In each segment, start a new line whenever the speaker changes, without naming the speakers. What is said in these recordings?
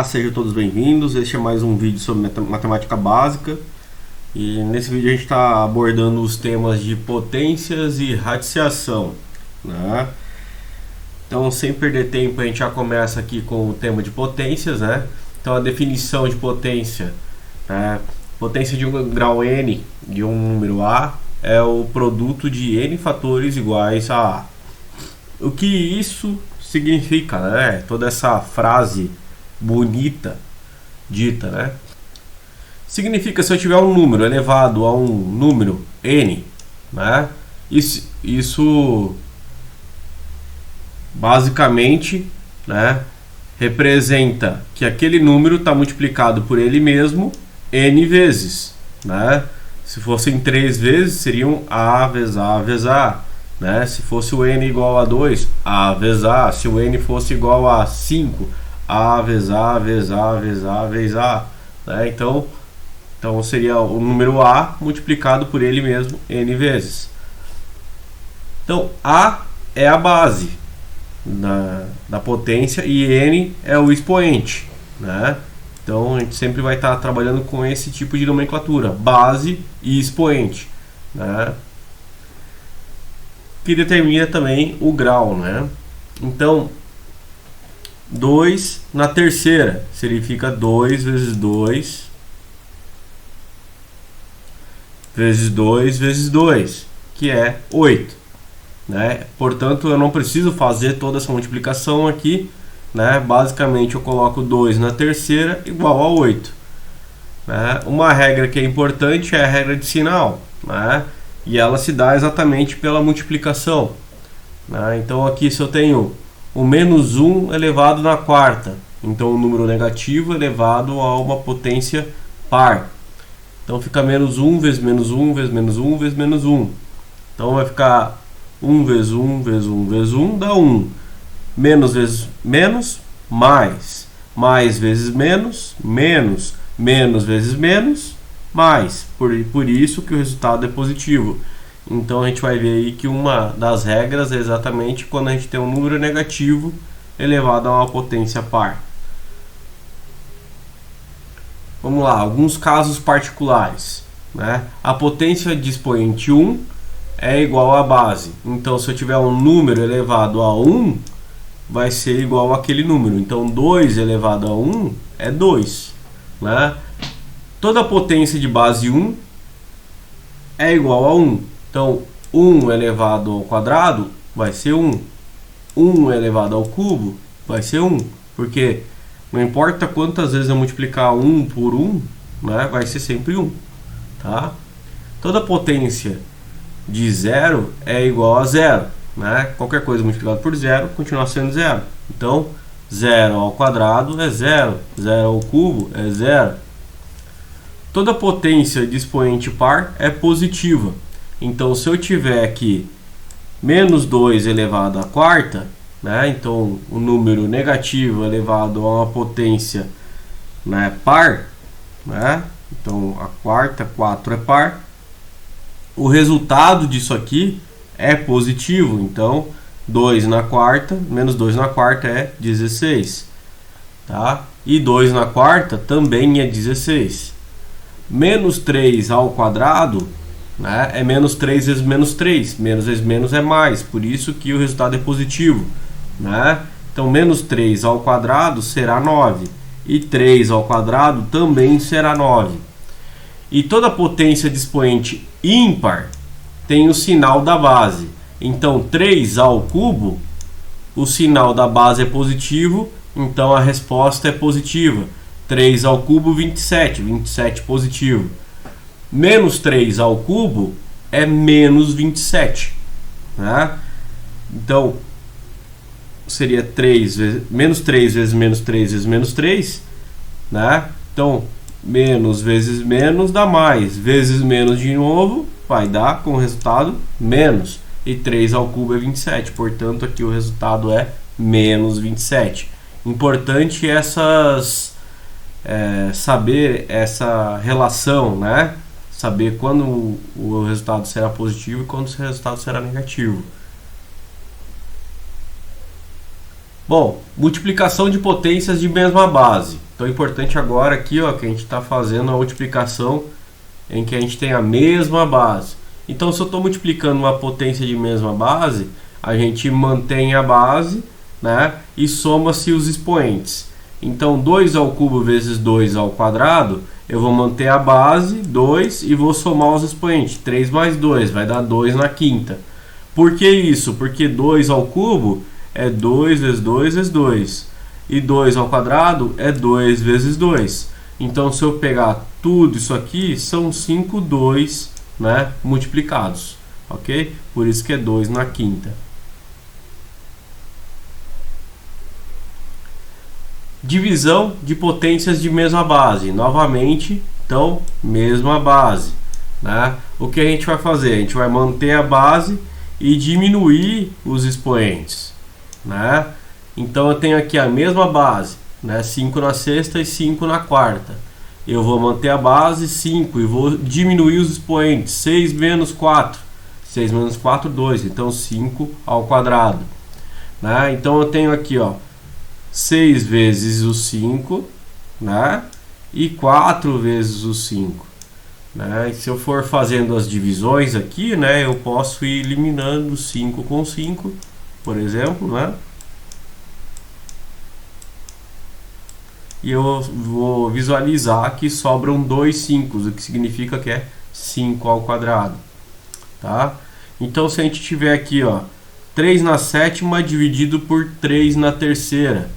Olá, sejam todos bem-vindos. Este é mais um vídeo sobre matemática básica. E nesse vídeo a gente está abordando os temas de potências e radiciação, né? Então, sem perder tempo, a gente já começa aqui com o tema de potências, né? Então, a definição de potência, né? Potência de um grau n de um número a é o produto de n fatores iguais a a. O que isso significa, né? Toda essa frase bonita dita, né? Significa, se eu tiver um número elevado a um número n, né? Isso basicamente, né, representa que aquele número está multiplicado por ele mesmo n vezes, né? Se fossem 3 vezes, seriam a vezes a vezes a, né? Se fosse o n igual a 2, a vezes a. Se o n fosse igual a 5, a vezes a vezes a vezes a vezes a, né? Então seria o número a multiplicado por ele mesmo n vezes. Então a é a base da potência e n é o expoente, né? Então a gente sempre vai estar trabalhando com esse tipo de nomenclatura, base e expoente, né? Que determina também o grau, né? Então 2 na terceira significa 2 vezes 2 vezes 2 vezes 2, que é 8, né? Portanto, eu não preciso fazer toda essa multiplicação aqui, né? Basicamente, eu coloco 2 na terceira igual a 8, né? Uma regra que é importante é a regra de sinal, né? E ela se dá exatamente pela multiplicação, né? Então, aqui se eu tenho o menos 1 elevado na quarta, então um número negativo elevado a uma potência par. Então fica menos 1 vezes menos 1 vezes menos 1 vezes menos 1. Então vai ficar 1 vezes 1 vezes 1 vezes 1 dá 1. Menos vezes menos, mais. Mais vezes menos, menos. Menos vezes menos, mais. Por isso que o resultado é positivo. Então a gente vai ver aí que uma das regras é exatamente quando a gente tem um número negativo elevado a uma potência par. Vamos lá, alguns casos particulares, né? A potência de expoente 1 é igual à base. Então, se eu tiver um número elevado a 1, vai ser igual àquele número. Então, 2 elevado a 1 é 2, né? Toda potência de base 1 é igual a 1. Então, 1 elevado ao quadrado vai ser 1. 1 elevado ao cubo vai ser 1. Porque não importa quantas vezes eu multiplicar 1 por 1, né, vai ser sempre 1. Tá? Toda potência de 0 é igual a 0. Né? Qualquer coisa multiplicada por 0 continua sendo 0. Então, 0 ao quadrado é 0. 0 ao cubo é 0. Toda potência de expoente par é positiva. Então, se eu tiver aqui menos 2 elevado à quarta, né? Então, o número negativo elevado a uma potência, né, par, né? Então, a quarta, 4 é par. O resultado disso aqui é positivo. Então, 2 na quarta, menos 2 na quarta é 16. Tá? E 2 na quarta também é 16. Menos 3 ao quadrado, né, é menos 3 vezes menos 3. Menos vezes menos é mais. Por isso que o resultado é positivo. Né? Então, menos 3 ao quadrado será 9. E 3 ao quadrado também será 9. E toda potência de expoente ímpar tem o sinal da base. Então, 3 ao cubo, o sinal da base é positivo, então a resposta é positiva. 3 ao cubo, 27. 27 positivo. Menos 3 ao cubo é menos 27. Né? Então, seria 3 vezes, menos 3 vezes menos 3 vezes menos 3, né? Então, menos vezes menos dá mais, vezes menos de novo, vai dar como resultado menos. E 3 ao cubo é 27, portanto aqui o resultado é menos 27. Importante saber essa relação, né? Saber quando o resultado será positivo e quando o resultado será negativo. Bom, multiplicação de potências de mesma base. Então é importante agora aqui, ó, que a gente está fazendo a multiplicação em que a gente tem a mesma base. Então se eu estou multiplicando uma potência de mesma base, a gente mantém a base, né, e soma-se os expoentes. Então 2 ao cubo vezes 2 ao quadrado, eu vou manter a base, 2, e vou somar os expoentes. 3 mais 2 vai dar 2 na quinta. Por que isso? Porque 2 ao cubo é 2 vezes 2 vezes 2. E 2 ao quadrado é 2 vezes 2. Então, se eu pegar tudo isso aqui, são 5 2, né, multiplicados. Ok? Por isso que é 2 na quinta. Divisão de potências de mesma base. Novamente, então, mesma base, né? O que a gente vai fazer? A gente vai manter a base e diminuir os expoentes, né? Então eu tenho aqui a mesma base, né? 5 na sexta e 5 na quarta. Eu vou manter a base 5 e vou diminuir os expoentes. 6 menos 4. 6 menos 4, 2. Então 5 ao quadrado, né? Então eu tenho aqui, ó, 6 vezes o 5, né? E 4 vezes o 5. Né? E se eu for fazendo as divisões aqui, né, eu posso ir eliminando 5 com 5, por exemplo, né? E eu vou visualizar que sobram 2 5, o que significa que é 5 ao quadrado, tá? Então se a gente tiver aqui, ó, 3 na sétima dividido por 3 na terceira,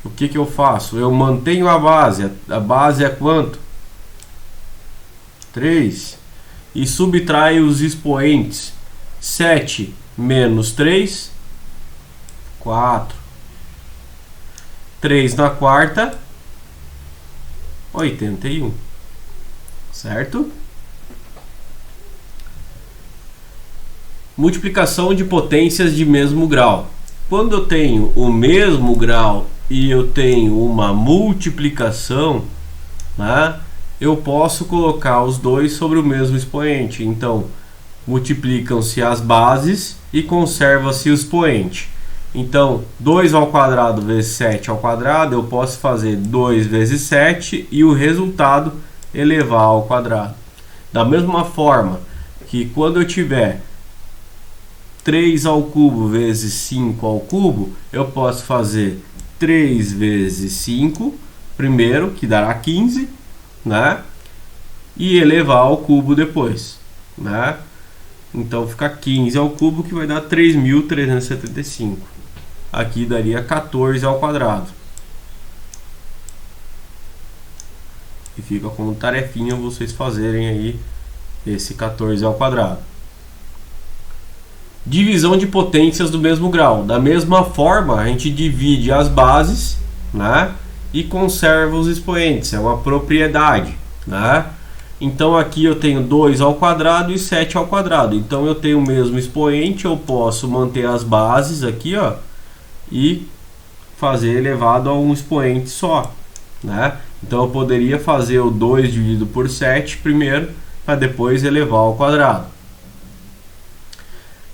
o que que eu faço? Eu mantenho a base é quanto? 3, e subtraio os expoentes. 7 menos 3, 4. 3 na quarta, 81. Certo? Multiplicação de potências de mesmo grau. Quando eu tenho o mesmo grau e eu tenho uma multiplicação, né, eu posso colocar os dois sobre o mesmo expoente. Então, multiplicam-se as bases e conserva-se o expoente. Então, 2 ao quadrado vezes 7 ao quadrado, eu posso fazer 2 vezes 7 e o resultado elevar ao quadrado. Da mesma forma que quando eu tiver 3 ao cubo vezes 5 ao cubo, eu posso fazer 3 vezes 5, primeiro, que dará 15, né? E elevar ao cubo depois, né? Então fica 15 ao cubo, que vai dar 3.375. Aqui daria 14 ao quadrado. E fica como tarefinha vocês fazerem aí esse 14 ao quadrado. Divisão de potências do mesmo grau. Da mesma forma, a gente divide as bases, né, e conserva os expoentes. É uma propriedade, né? Então aqui eu tenho 2 ao quadrado e 7 ao quadrado. Então eu tenho o mesmo expoente, eu posso manter as bases aqui, ó, e fazer elevado a um expoente só, né? Então eu poderia fazer o 2 dividido por 7 primeiro, para depois elevar ao quadrado.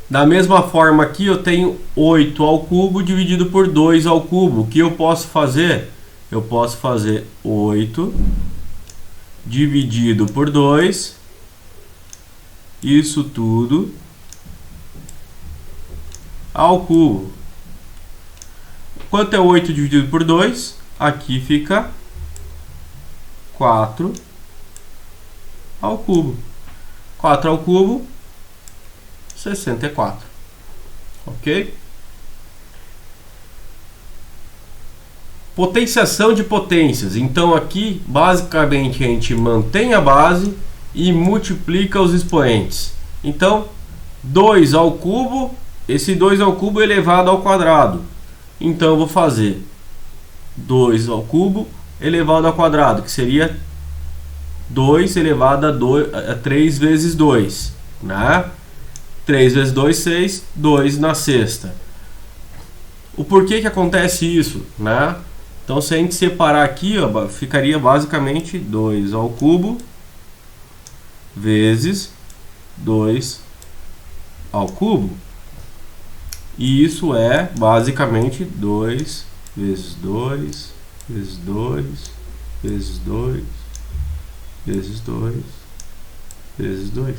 Da mesma forma aqui eu tenho 8 ao cubo dividido por 2 ao cubo. O que eu posso fazer? Eu posso fazer 8 dividido por 2, isso tudo, ao cubo. Quanto é 8 dividido por 2? Aqui fica 4 ao cubo. 4 ao cubo, 64. Ok? Potenciação de potências. Então aqui basicamente a gente mantém a base e multiplica os expoentes. Então 2 ao cubo, esse 2 ao cubo elevado ao quadrado. Então eu vou fazer 2 ao cubo elevado ao quadrado, que seria 2 elevado a 3 vezes 2, né? 3 vezes 2, 6, 2 na sexta. O porquê que acontece isso, né? Então se a gente separar aqui, ó, ficaria basicamente 2 ao cubo vezes 2 ao cubo. E isso é basicamente 2 vezes 2, vezes 2, vezes 2, vezes 2, vezes 2.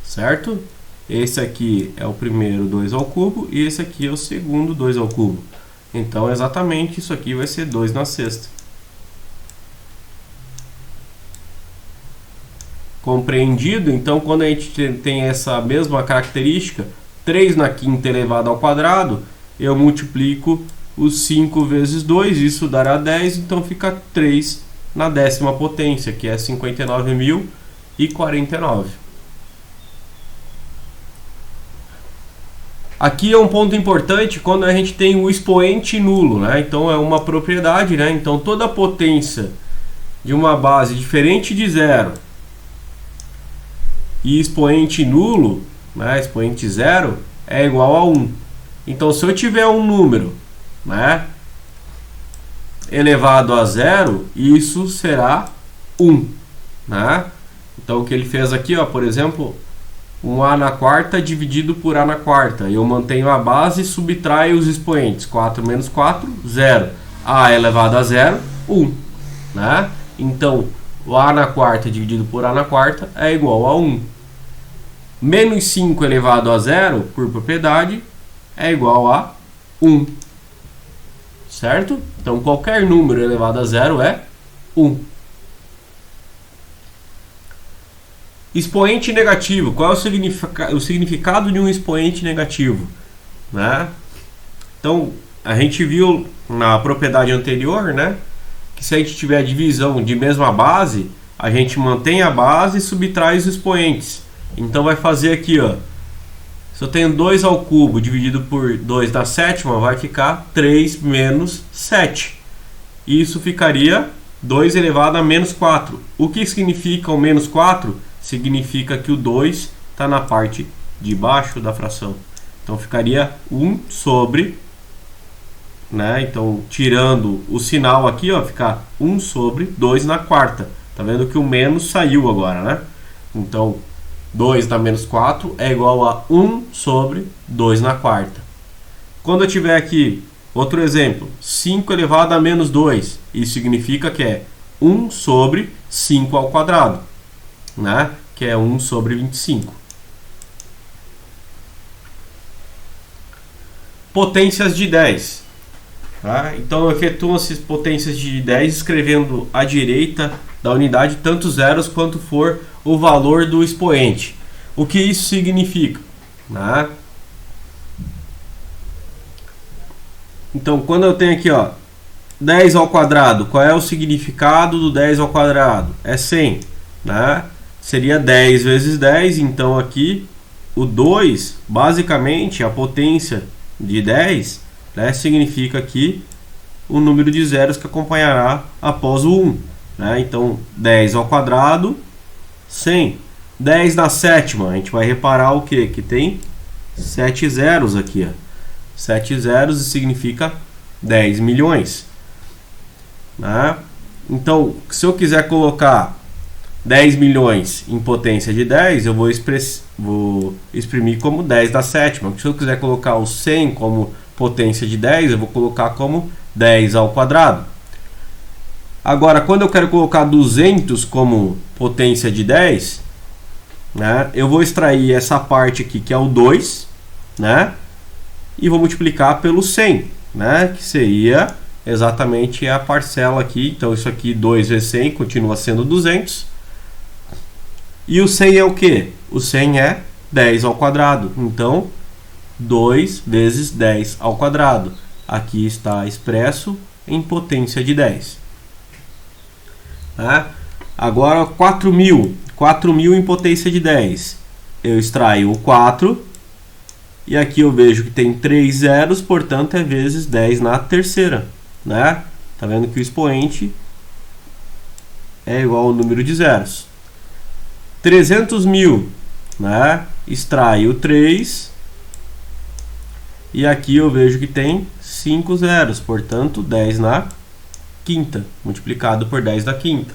Certo? Esse aqui é o primeiro 2 ao cubo e esse aqui é o segundo 2 ao cubo. Então, exatamente isso aqui vai ser 2 na sexta. Compreendido? Então, quando a gente tem essa mesma característica, 3 na quinta elevado ao quadrado, eu multiplico os 5 vezes 2, isso dará 10, então fica 3 na décima potência, que é 59.049. Aqui é um ponto importante quando a gente tem o expoente nulo, né? Então é uma propriedade, né? Então toda a potência de uma base diferente de zero e expoente nulo, né? Expoente zero, é igual a 1. Então se eu tiver um número, né, elevado a zero, isso será 1, né? Então o que ele fez aqui, ó, por exemplo, um A na quarta dividido por A na quarta. Eu mantenho a base e subtraio os expoentes. 4 menos 4, 0. A elevado a 0, 1. Né? Então, o A na quarta dividido por A na quarta é igual a 1. Menos 5 elevado a 0, por propriedade, é igual a 1. Certo? Então, qualquer número elevado a 0 é 1. Expoente negativo. Qual é o significado de um expoente negativo? Né? Então, a gente viu na propriedade anterior, né, que se a gente tiver divisão de mesma base, a gente mantém a base e subtrai os expoentes. Então, vai fazer aqui, ó, se eu tenho 2 ao cubo dividido por 2 na sétima, vai ficar 3 menos 7. Isso ficaria 2 elevado a menos 4. O que significa o menos 4? Significa que o 2 está na parte de baixo da fração. Então ficaria 1 sobre, né? Então tirando o sinal aqui, ó, fica 1 sobre 2 na quarta. Tá vendo que o menos saiu agora, né? Então 2 na menos 4 é igual a 1 sobre 2 na quarta. Quando eu tiver aqui outro exemplo, 5 elevado a menos 2, isso significa que é 1 sobre 5 ao quadrado, né? Que é 1 sobre 25. Potências de 10. Tá? Então, eu efetuo essas potências de 10 escrevendo à direita da unidade tanto zeros quanto for o valor do expoente. O que isso significa? Né? Então, quando eu tenho aqui, ó, 10 ao quadrado, qual é o significado do 10 ao quadrado? É 100, né? Seria 10 vezes 10, então aqui o 2, basicamente a potência de 10, né, significa aqui o número de zeros que acompanhará após o 1. Né? Então 10 ao quadrado, 100. 10 na sétima, a gente vai reparar o quê? Que tem 7 zeros aqui. Ó. 7 zeros significa 10 milhões. Né? Então, se eu quiser colocar 10 milhões em potência de 10, eu vou exprimir como 10 na sétima. Se eu quiser colocar o 100 como potência de 10, eu vou colocar como 10 ao quadrado. Agora, quando eu quero colocar 200 como potência de 10, né, eu vou extrair essa parte aqui, que é o 2, né, e vou multiplicar pelo 100, né, que seria exatamente a parcela aqui. Então, isso aqui, 2 vezes 100, continua sendo 200. E o 100 é o quê? O 100 é 10 ao quadrado. Então, 2 vezes 10 ao quadrado. Aqui está expresso em potência de 10. Tá? Agora, 4.000. 4.000 em potência de 10. Eu extraio o 4. E aqui eu vejo que tem 3 zeros, portanto, é vezes 10 na terceira. Né? Tá vendo que o expoente é igual ao número de zeros. 300.000, né? Extrai o 3 e aqui eu vejo que tem 5 zeros, portanto 10 na quinta, multiplicado por 10 na quinta.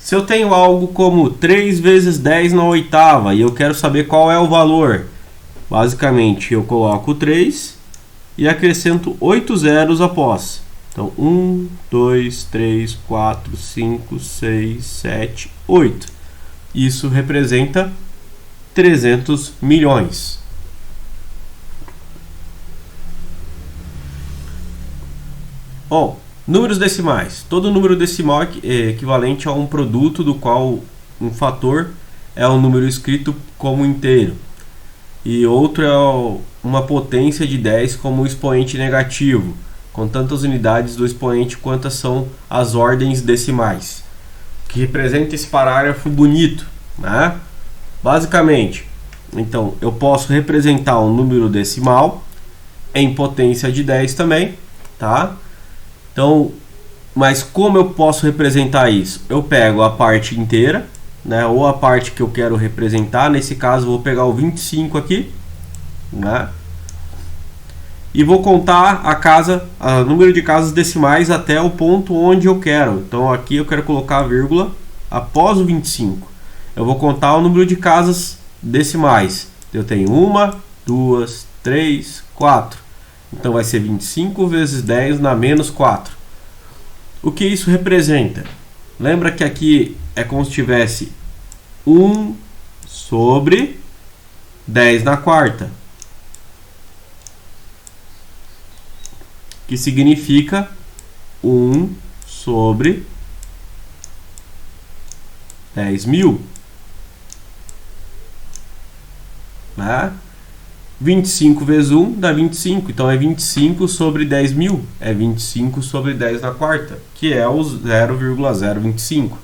Se eu tenho algo como 3 vezes 10 na oitava e eu quero saber qual é o valor, basicamente eu coloco 3 e acrescento 8 zeros após. Então 1, 2, 3, 4, 5, 6, 7, 8. Isso representa 300 milhões. Bom, números decimais. Todo número decimal é equivalente a um produto do qual um fator é um número escrito como inteiro e outro é uma potência de 10 como um expoente negativo, com tantas unidades do expoente quantas são as ordens decimais, que representa esse parágrafo bonito, né? Basicamente, então, eu posso representar um número decimal em potência de 10 também, tá? Então, mas como eu posso representar isso? Eu pego a parte inteira, né, ou a parte que eu quero representar. Nesse caso, eu vou pegar o 25 aqui, né, e vou contar o número de casas decimais até o ponto onde eu quero. Então, aqui eu quero colocar a vírgula após o 25. Eu vou contar o número de casas decimais. Eu tenho 1, 2, 3, 4. Então vai ser 25 vezes 10 na menos 4. O que isso representa? Lembra que aqui é como se tivesse 1 sobre 10 na quarta. Que significa 1 sobre 10.000. Né? 25 vezes 1 dá 25, então é 25 sobre 10.000, é 25 sobre 10 na quarta, que é o 0,025.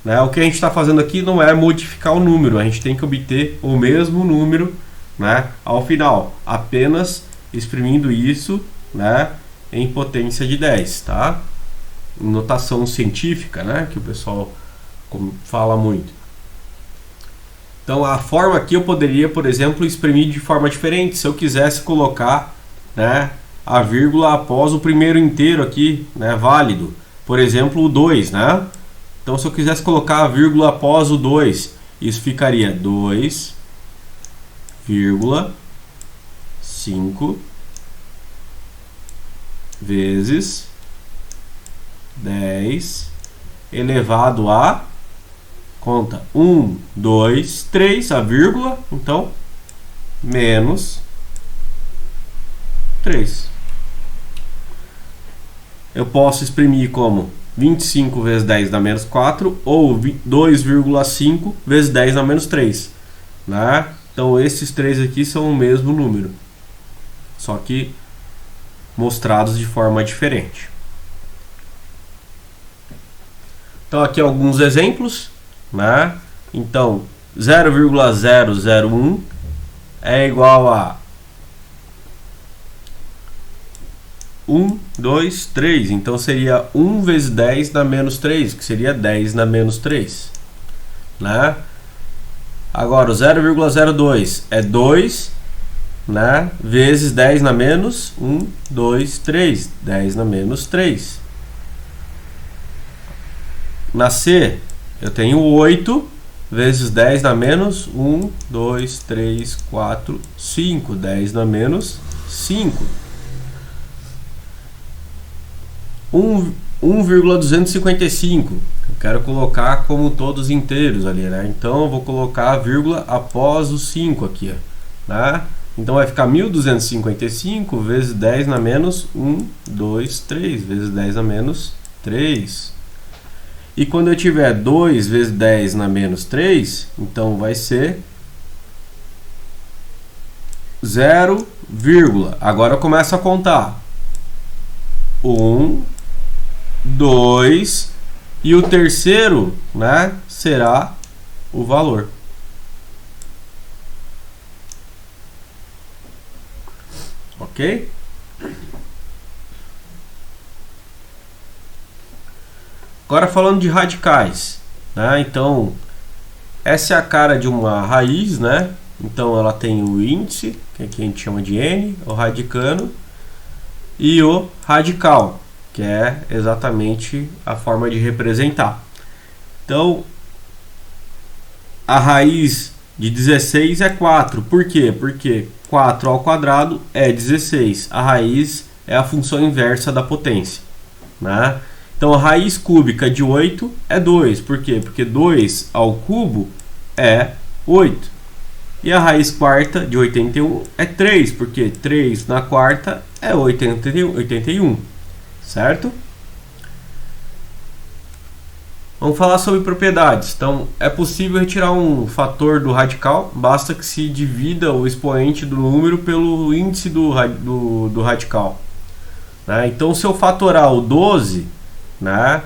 Né? O que a gente está fazendo aqui não é modificar o número, a gente tem que obter o mesmo número, né, ao final, apenas exprimindo isso, né, em potência de 10, tá? Notação científica, né, que o pessoal fala muito. Então a forma aqui eu poderia, por exemplo, exprimir de forma diferente. Se eu quisesse colocar, né, a vírgula após o primeiro inteiro aqui, né, válido. Por exemplo, o 2, né? Então se eu quisesse colocar a vírgula após o 2, isso ficaria 2,5 vezes 10 elevado a... Conta 1, 2, 3, a vírgula, então, menos 3. Eu posso exprimir como 25 vezes 10 dá menos 4, ou 2,5 vezes 10 dá menos 3. Né? Então, esses três aqui são o mesmo número, só que mostrados de forma diferente. Então, aqui alguns exemplos. Né? Então 0,001 é igual a 1, 2, 3. Então seria 1 vezes 10 na menos 3, que seria 10 na menos 3. Né? Agora o 0,02 é 2, né, vezes 10 na menos 1, 2, 3. 10 na menos 3. Na C eu tenho 8 vezes 10 na menos 1, 2, 3, 4, 5. 10 na menos 5. 1,255. Eu quero colocar como todos inteiros ali, né? Então eu vou colocar a vírgula após o 5 aqui, né? Então vai ficar 1.255 vezes 10 na menos 1, 2, 3. Vezes 10 na menos 3. E quando eu tiver 2 vezes 10 na menos 3, então vai ser 0, agora eu começo a contar. 1, 2, e o terceiro, né, será o valor. Ok? Agora falando de radicais, né? Então essa é a cara de uma raiz, né? Então ela tem o índice, que aqui a gente chama de n, o radicando, e o radical, que é exatamente a forma de representar. Então, a raiz de 16 é 4. Por quê? Porque 4 ao quadrado é 16. A raiz é a função inversa da potência, né? Então, a raiz cúbica de 8 é 2. Por quê? Porque 2 ao cubo é 8. E a raiz quarta de 81 é 3. Porque 3 na quarta é 81. Certo? Vamos falar sobre propriedades. Então, é possível retirar um fator do radical, basta que se divida o expoente do número pelo índice do radical, né? Então, se eu fatorar o 12, né,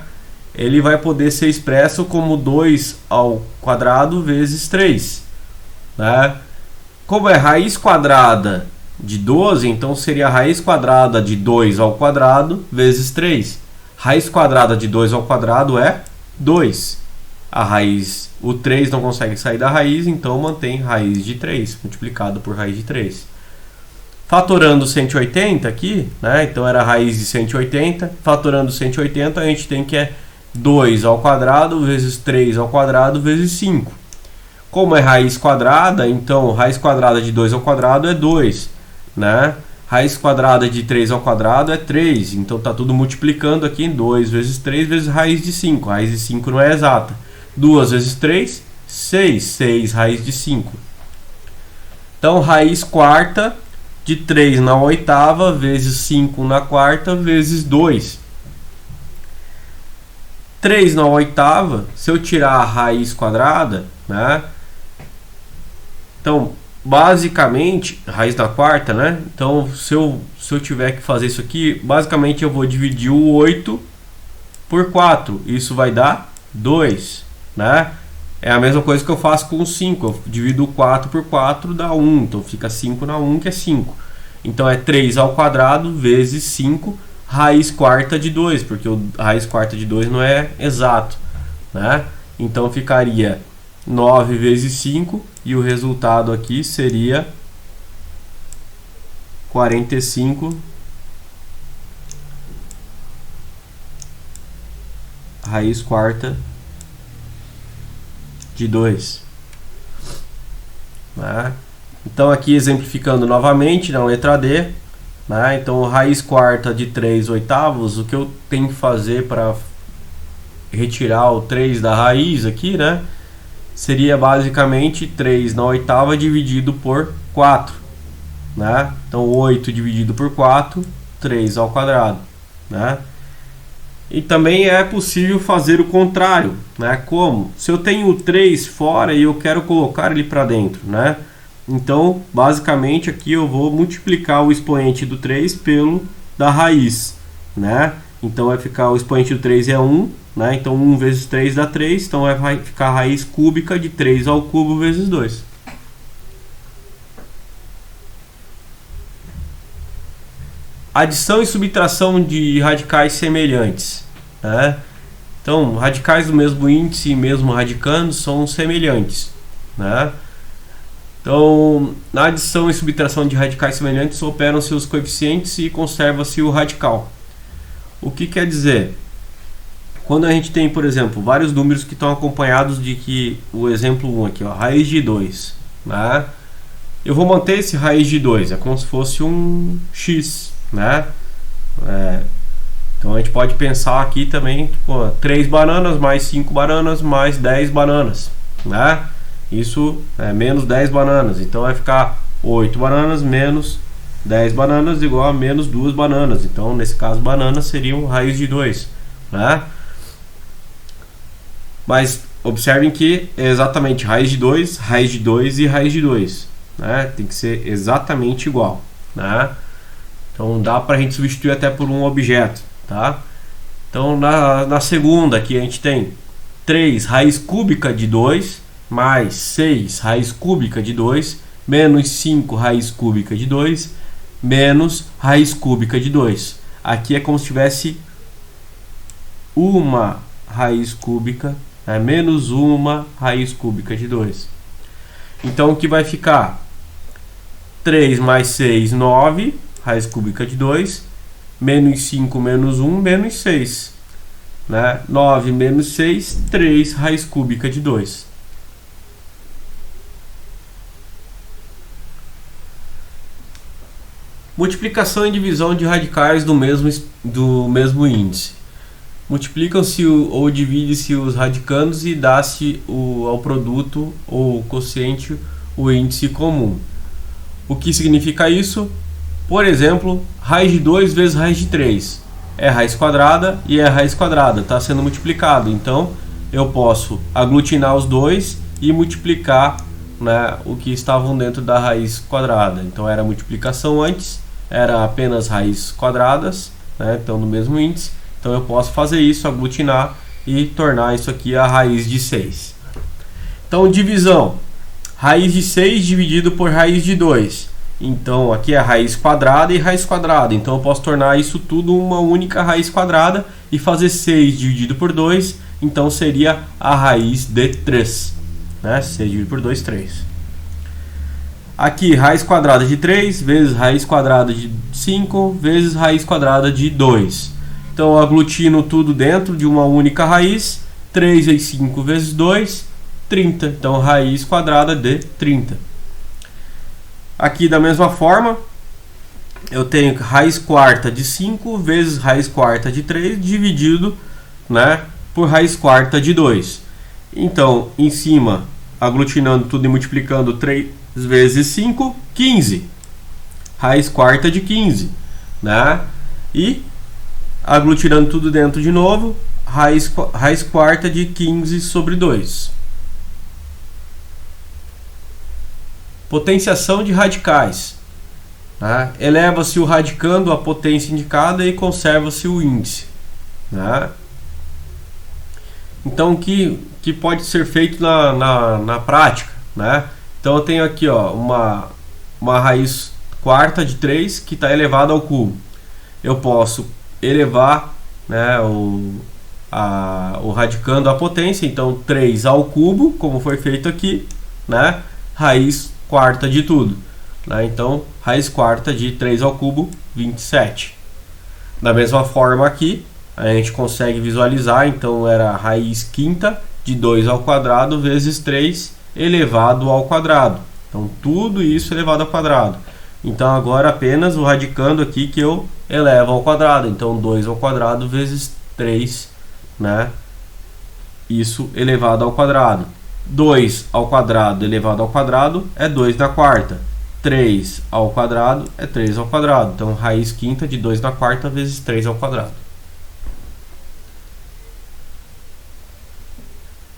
ele vai poder ser expresso como 2 ao quadrado vezes 3. Né? Como é raiz quadrada de 12, então seria a raiz quadrada de 2 ao quadrado vezes 3. Raiz quadrada de 2 ao quadrado é 2. A raiz, o 3 não consegue sair da raiz, então mantém raiz de 3, multiplicado por raiz de 3. Fatorando 180 aqui, né? Então era a raiz de 180. Fatorando 180, a gente tem que é 2 ao quadrado vezes 3 ao quadrado vezes 5. Como é raiz quadrada, então raiz quadrada de 2 ao quadrado é 2, né? Raiz quadrada de 3 ao quadrado é 3. Então está tudo multiplicando aqui em 2 vezes 3 vezes raiz de 5. Raiz de 5 não é exata. 2 vezes 3, 6. 6 raiz de 5. Então, raiz quarta de 3 na oitava vezes 5 na quarta vezes 2. 3 na oitava, se eu tirar a raiz quadrada, né? Então, basicamente, raiz da quarta, né? Então, se eu tiver que fazer isso aqui, basicamente eu vou dividir o 8 por 4. Isso vai dar 2, né? É a mesma coisa que eu faço com o 5. Eu divido o 4 por 4, dá 1. Então, fica 5 na 1, que é 5. Então, é 3 ao quadrado vezes 5, raiz quarta de 2, porque a raiz quarta de 2 não é exato, né? Então, ficaria 9 vezes 5, e o resultado aqui seria 45 raiz quarta de 2. Né? Então, aqui exemplificando novamente na letra D, né? Então, raiz quarta de 3 oitavos, o que eu tenho que fazer para retirar o 3 da raiz aqui, né? Seria basicamente 3 na oitava dividido por 4, né? Então 8 dividido por 4, 3 ao quadrado, né? E também é possível fazer o contrário, né? Como? Se eu tenho o 3 fora e eu quero colocar ele para dentro, né? Então, basicamente aqui eu vou multiplicar o expoente do 3 pelo da raiz, né? Então vai ficar, o expoente do 3 é 1, né? Então 1 vezes 3 dá 3, então vai ficar a raiz cúbica de 3 ao cubo vezes 2. Adição e subtração de radicais semelhantes, né? Então, radicais do mesmo índice e mesmo radicando são semelhantes, né? Então, na adição e subtração de radicais semelhantes, operam-se os coeficientes e conserva-se o radical. O que quer dizer? Quando a gente tem, por exemplo, vários números que estão acompanhados de que o exemplo 1 aqui, ó, raiz de 2, né? Eu vou manter esse raiz de 2, é como se fosse um x, né? Então a gente pode pensar aqui também, tipo, 3 bananas mais 5 bananas mais 10 bananas, né? Isso é menos 10 bananas, então vai ficar 8 bananas menos 10 bananas igual a menos 2 bananas. Então, nesse caso, bananas seriam raiz de 2, né? Mas observem que é exatamente raiz de 2 e raiz de 2, né? Tem que ser exatamente igual, né? Então dá para a gente substituir até por um objeto, tá? Então na segunda aqui a gente tem 3 raiz cúbica de 2 mais 6 raiz cúbica de 2 menos 5 raiz cúbica de 2 menos raiz cúbica de 2. Aqui é como se tivesse uma raiz cúbica, né, menos uma raiz cúbica de 2. Então o que vai ficar? 3 mais 6, 9, raiz cúbica de 2, menos 5 menos 1, menos 6. né? 9 menos 6, 3 raiz cúbica de 2. Multiplicação e divisão de radicais do mesmo índice. Multiplicam-se ou divide-se os radicandos e dá-se ao produto ou quociente o índice comum. O que significa isso? Por exemplo, raiz de 2 vezes raiz de 3 é raiz quadrada e é raiz quadrada, está sendo multiplicado. Então eu posso aglutinar os dois e multiplicar, né, o que estavam dentro da raiz quadrada. Então era multiplicação antes, era apenas raízes quadradas, né, então no mesmo índice. Então eu posso fazer isso, aglutinar e tornar isso aqui a raiz de 6. Então divisão, raiz de 6 dividido por raiz de 2. Então aqui é raiz quadrada e raiz quadrada. Então eu posso tornar isso tudo uma única raiz quadrada e fazer 6 dividido por 2. Então seria a raiz de 3. Né? 6 dividido por 2, 3. Aqui, raiz quadrada de 3 vezes raiz quadrada de 5 vezes raiz quadrada de 2. Então, eu aglutino tudo dentro de uma única raiz. 3 vezes 5 vezes 2, 30. Então, raiz quadrada de 30. Aqui, da mesma forma, eu tenho raiz quarta de 5 vezes raiz quarta de 3 dividido, né, por raiz quarta de 2. Então, em cima, aglutinando tudo e multiplicando 3 vezes 5, 15. Raiz quarta de 15, né? E aglutinando tudo dentro de novo, raiz quarta de 15 sobre 2. Potenciação de radicais, né? Eleva-se o radicando a potência indicada e conserva-se o índice, né? Então, o que pode ser feito na prática, né? Então eu tenho aqui, ó, uma raiz quarta de 3 que está elevada ao cubo. Eu posso elevar, né, o radicando à potência, então 3 ao cubo, como foi feito aqui, né, raiz quarta de tudo. Né? Então, raiz quarta de 3 ao cubo, 27. Da mesma forma aqui, a gente consegue visualizar, então era raiz quinta de 2 ao quadrado vezes 3 elevado ao quadrado. Então tudo isso elevado ao quadrado. Então agora apenas o radicando aqui que eu elevo ao quadrado. Então 2 ao quadrado vezes 3, né? Isso elevado ao quadrado. 2 ao quadrado elevado ao quadrado é 2 na quarta. 3 ao quadrado é 3 ao quadrado. Então raiz quinta de 2 na quarta vezes 3 ao quadrado.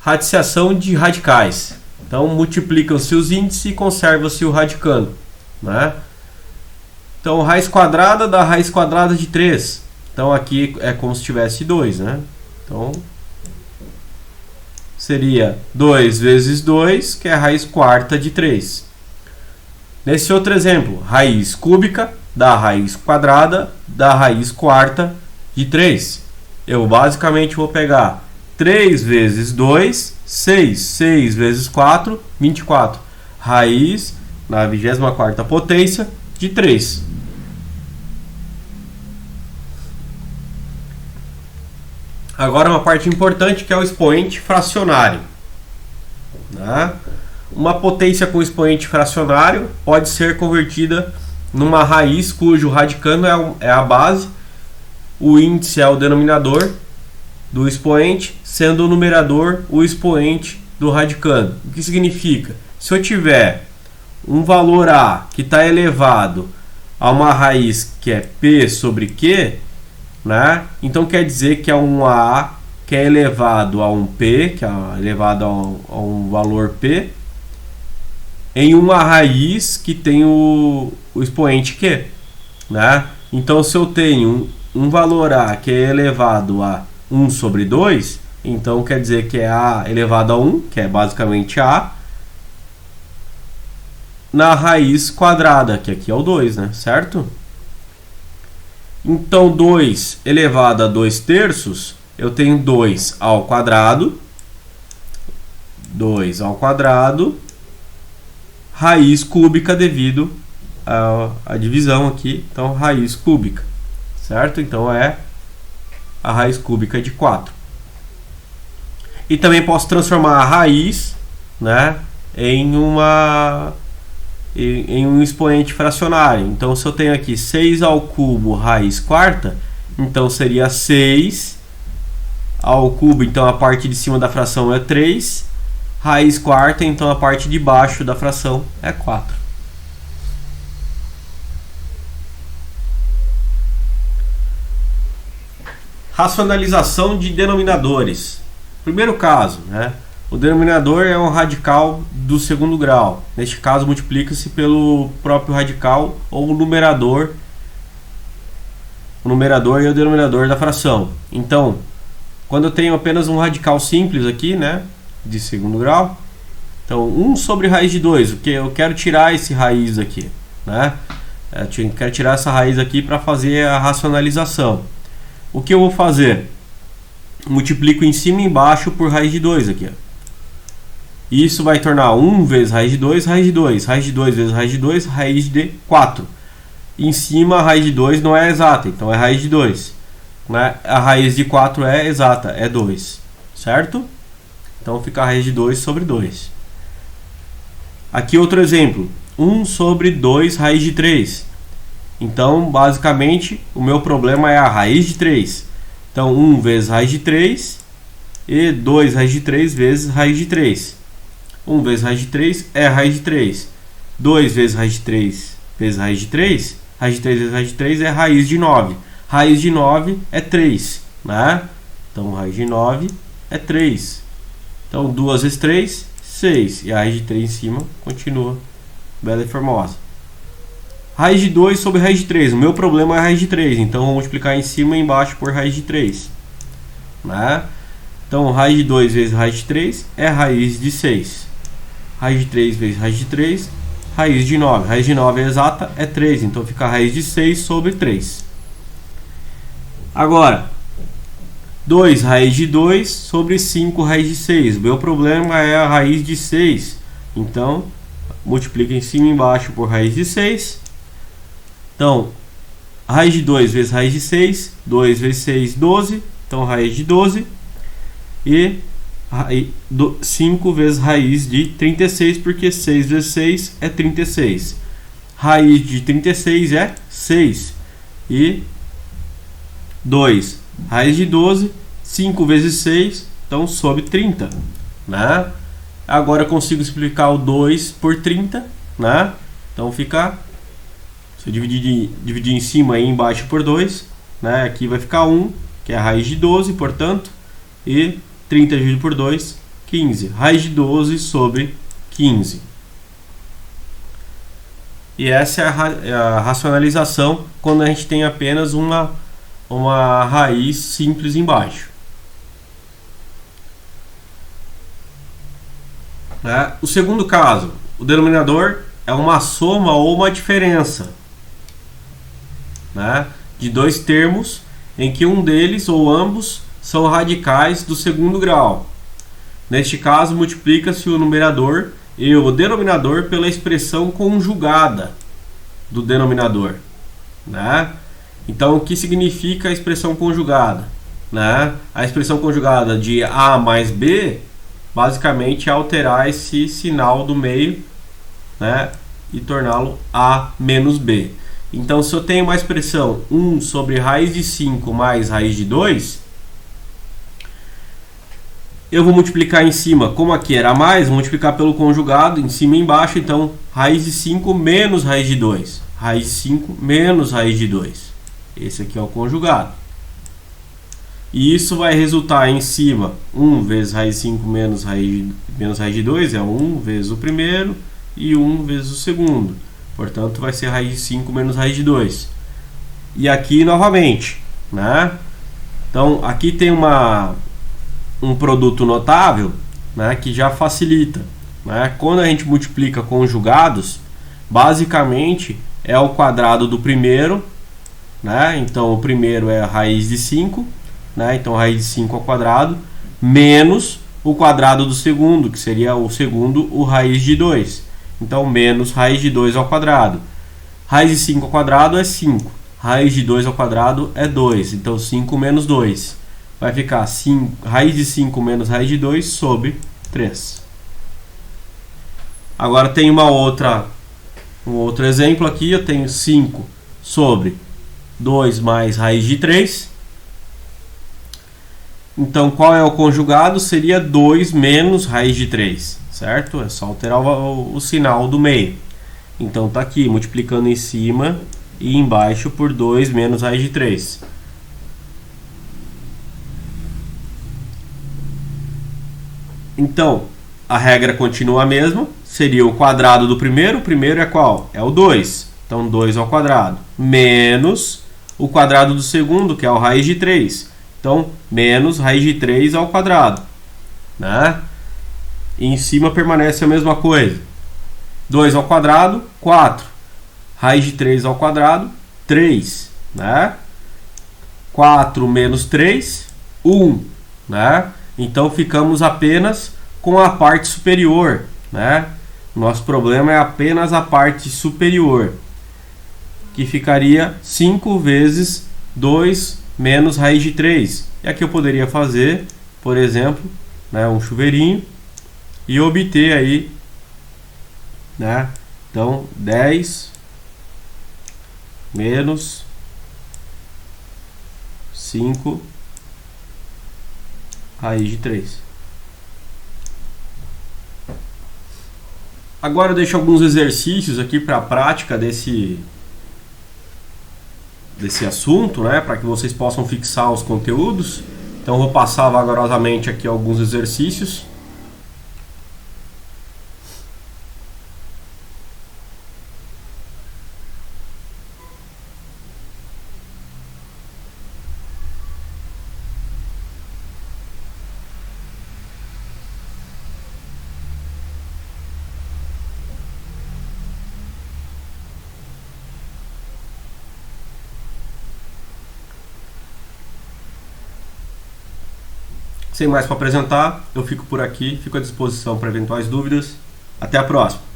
Radiciação de radicais. Então, multiplicam-se os índices e conserva-se o radicando. Né? Então, raiz quadrada da raiz quadrada de 3. Então, aqui é como se tivesse 2. Né? Então, seria 2 vezes 2, que é a raiz quarta de 3. Nesse outro exemplo, raiz cúbica da raiz quadrada da raiz quarta de 3. Eu basicamente vou pegar 3 vezes 2, 6. 6 vezes 4, 24. Raiz na 24ª potência de 3. Agora uma parte importante que é o expoente fracionário. Né? Uma potência com expoente fracionário pode ser convertida numa raiz cujo radicando é a base, o índice é o denominador do expoente, sendo o numerador o expoente do radicando. O que significa? Se eu tiver um valor A que está elevado a uma raiz que é P sobre Q, né? Então quer dizer que é um A que é elevado a um P, que é elevado a um valor P, em uma raiz que tem o expoente Q. Né? Então se eu tenho um valor A que é elevado a 1 sobre 2, então quer dizer que é A elevado a 1, que é basicamente A, na raiz quadrada, que aqui é o 2, né? Certo? Então 2 elevado a 2 terços, eu tenho 2 ao quadrado, 2 ao quadrado, raiz cúbica devido à divisão aqui, então raiz cúbica, certo? Então é a raiz cúbica de 4. E também posso transformar a raiz, né, em um expoente fracionário. Então, se eu tenho aqui 6 ao cubo raiz quarta, então seria 6 ao cubo, então a parte de cima da fração é 3, raiz quarta, então a parte de baixo da fração é 4. Racionalização de denominadores. Primeiro caso, né? O denominador é um radical do segundo grau. Neste caso, multiplica-se pelo próprio radical ou o numerador e o denominador da fração. Então, quando eu tenho apenas um radical simples aqui, né, de segundo grau, então 1 sobre raiz de 2, porque eu quero tirar esse raiz aqui, né? Eu quero tirar essa raiz aqui para fazer a racionalização. O que eu vou fazer? Multiplico em cima e embaixo por raiz de 2 aqui, ó. Isso vai tornar 1 vezes raiz de 2, raiz de 2. Raiz de 2 vezes raiz de 2, raiz de 4. Em cima, a raiz de 2 não é exata, então é raiz de 2. Né? A raiz de 4 é exata, é 2. Certo? Então fica a raiz de 2 sobre 2. Aqui outro exemplo. 1 sobre 2 raiz de 3. Então, basicamente, o meu problema é a raiz de 3. Então, 1 vezes raiz de 3 e 2 raiz de 3 vezes raiz de 3. 1 vezes raiz de 3 é raiz de 3. 2 vezes raiz de 3 vezes raiz de 3. Raiz de 3 vezes raiz de 3 é raiz de 9. Raiz de 9 é 3. Né? Então, raiz de 9 é 3. Então, 2 vezes 3, 6. E a raiz de 3 em cima continua bela e formosa. Raiz de 2 sobre raiz de 3. O meu problema é a raiz de 3. Então, vou multiplicar em cima e embaixo por raiz de 3. Né? Então, raiz de 2 vezes raiz de 3 é raiz de 6. Raiz de 3 vezes raiz de 3, raiz de 9. Raiz de 9 é exata, é 3. Então, fica a raiz de 6 sobre 3. Agora, 2 raiz de 2 sobre 5 raiz de 6. O meu problema é a raiz de 6. Então, multiplica em cima e embaixo por raiz de 6. Então, raiz de 2 vezes raiz de 6. 2 vezes 6, 12. Então, raiz de 12. E 5 vezes raiz de 36, porque 6 vezes 6 é 36. Raiz de 36 é 6. E 2, raiz de 12, 5 vezes 6, então sobre 30. Né? Agora eu consigo explicar o 2 por 30. Né? Então fica, se eu dividir em cima e embaixo por 2, né? Aqui vai ficar 1, que é a raiz de 12, portanto, e 30 dividido por 2, 15. Raiz de 12 sobre 15. E essa é a racionalização quando a gente tem apenas uma raiz simples embaixo. Né? O segundo caso, o denominador é uma soma ou uma diferença, né, de dois termos em que um deles ou ambos são radicais do segundo grau. Neste caso, multiplica-se o numerador e o denominador pela expressão conjugada do denominador. Né? Então, o que significa a expressão conjugada? Né? A expressão conjugada de A mais B, basicamente, é alterar esse sinal do meio, né, e torná-lo A menos B. Então, se eu tenho uma expressão 1 sobre raiz de 5 mais raiz de 2, eu vou multiplicar em cima, como aqui era mais, vou multiplicar pelo conjugado, em cima e embaixo. Então, raiz de 5 menos raiz de 2. Raiz de 5 menos raiz de 2. Esse aqui é o conjugado. E isso vai resultar em cima, 1 vezes raiz de 5 menos raiz de 2, é 1 vezes o primeiro e 1 vezes o segundo. Portanto, vai ser raiz de 5 menos raiz de 2. E aqui novamente, né? Então, aqui tem um produto notável, né, que já facilita. Né? Quando a gente multiplica conjugados, basicamente é o quadrado do primeiro. Né? Então, o primeiro é a raiz de 5. Né? Então, raiz de 5 ao quadrado, menos o quadrado do segundo, que seria o segundo, o raiz de 2. Então, menos raiz de 2 ao quadrado. Raiz de 5 ao quadrado é 5. Raiz de 2 ao quadrado é 2. Então, 5 menos 2. vai ficar raiz de 5 menos raiz de 2 sobre 3. Agora tem um outro exemplo aqui, eu tenho 5 sobre 2 mais raiz de 3. Então, qual é o conjugado? Seria 2 menos raiz de 3, certo? É só alterar o sinal do meio. Então, tá aqui, multiplicando em cima e embaixo por 2 menos raiz de 3. Então, a regra continua a mesma. Seria o quadrado do primeiro. O primeiro é qual? É o 2. Então, 2 ao quadrado. Menos o quadrado do segundo, que é o raiz de 3. Então, menos raiz de 3 ao quadrado. Né? E em cima permanece a mesma coisa. 2 ao quadrado, 4. Raiz de 3 ao quadrado, 3. Né? 4 menos 3, 1. Né? Então, ficamos apenas com a parte superior. Né? Nosso problema é apenas a parte superior, que ficaria 5 vezes 2 menos raiz de 3. E aqui eu poderia fazer, por exemplo, né, um chuveirinho e obter aí, né, então 10 menos 5 raiz de 3. Agora eu deixo alguns exercícios aqui para a prática desse assunto, né, para que vocês possam fixar os conteúdos. Então eu vou passar vagarosamente aqui alguns exercícios. Sem mais para apresentar, eu fico por aqui, fico à disposição para eventuais dúvidas. Até a próxima!